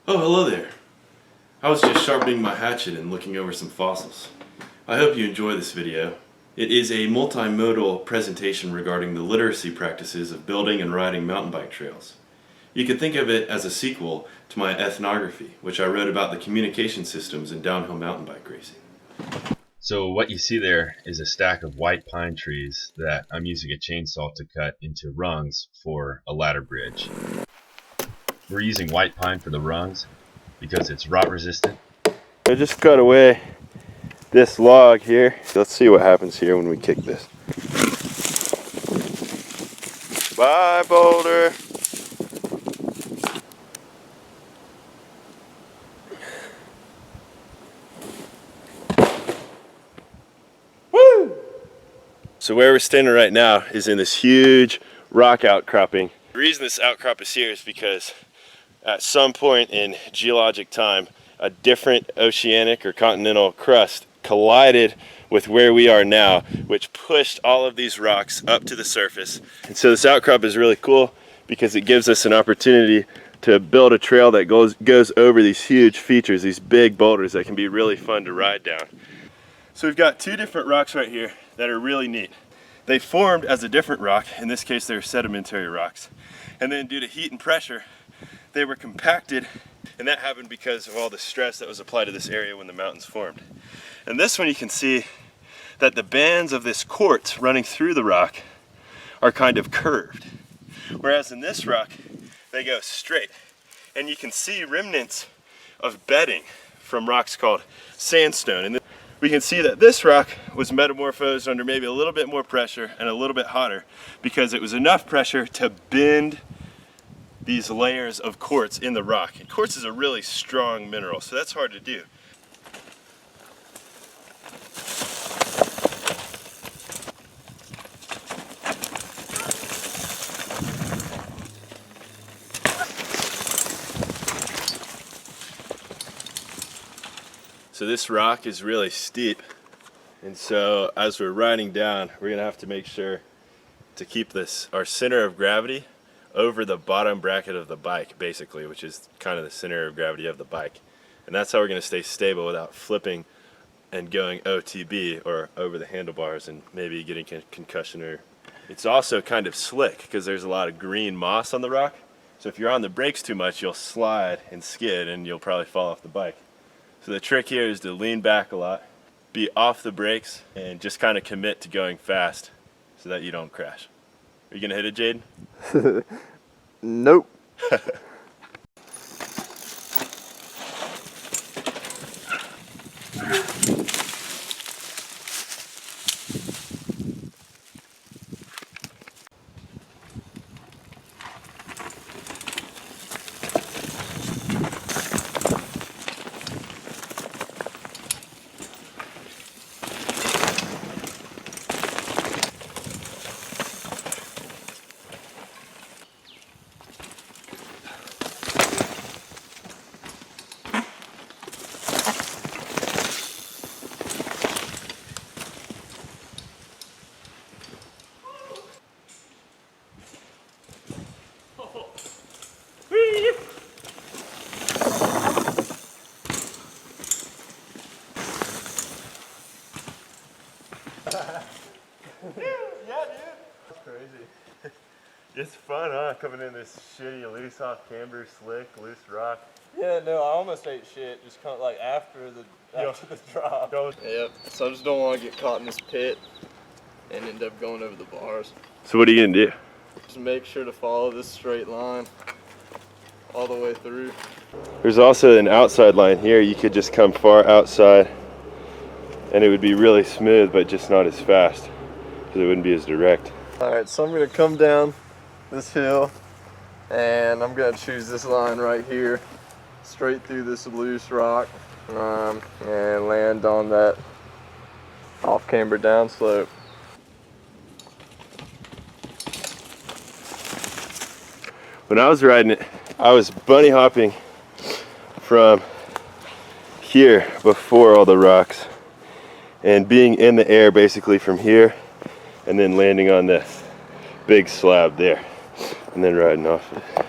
Oh, hello there. I was just sharpening my hatchet and looking over some fossils. I hope you enjoy this video. It is a multimodal presentation regarding the literacy practices of building and riding mountain bike trails. You could think of it as a sequel to my ethnography, which I wrote about the communication systems in downhill mountain bike racing. So what you see there is a stack of white pine trees that I'm using a chainsaw to cut into rungs for a ladder bridge. We're using white pine for the rungs because it's rot resistant. I just cut away this log here. Let's see what happens here when we kick this. Bye, boulder. Woo! So where we're standing right now is in this huge rock outcropping. The reason this outcrop is here is because at some point in geologic time, a different oceanic or continental crust collided with where we are now, which pushed all of these rocks up to the surface. And so this outcrop is really cool because it gives us an opportunity to build a trail that goes over these huge features, these big boulders that can be really fun to ride down. So we've got two different rocks right here that are really neat. They formed as a different rock. In this case, they're sedimentary rocks. And then due to heat and pressure, they were compacted, and that happened because of all the stress that was applied to this area when the mountains formed. And this one, you can see that the bands of this quartz running through the rock are kind of curved. Whereas in this rock, they go straight. And you can see remnants of bedding from rocks called sandstone. And we can see that this rock was metamorphosed under maybe a little bit more pressure and a little bit hotter because it was enough pressure to bend these layers of quartz in the rock. And quartz is a really strong mineral, so that's hard to do. So this rock is really steep, and so as we're riding down, we're gonna have to make sure to keep our center of gravity over the bottom bracket of the bike, basically, which is kind of the center of gravity of the bike. And that's how we're gonna stay stable without flipping and going OTB or over the handlebars and maybe getting concussion. Or it's also kind of slick because there's a lot of green moss on the rock. So if you're on the brakes too much, you'll slide and skid and you'll probably fall off the bike. So the trick here is to lean back a lot, be off the brakes, and just kind of commit to going fast so that you don't crash. Are you gonna hit it, Jade? Nope. Yeah, dude. That's crazy. It's fun, huh? Coming in this shitty loose off camber, slick, loose rock. Yeah, no, I almost ate shit just kind of like after the drop. Yep. So I just don't want to get caught in this pit and end up going over the bars. So what are you gonna do? Just make sure to follow this straight line all the way through. There's also an outside line here. You could just come far outside and it would be really smooth, but just not as fast because it wouldn't be as direct. All right, so I'm gonna come down this hill and I'm gonna choose this line right here, straight through this loose rock, and land on that off-camber downslope. When I was riding it, I was bunny hopping from here before all the rocks and being in the air basically from here and then landing on this big slab there and then riding off it.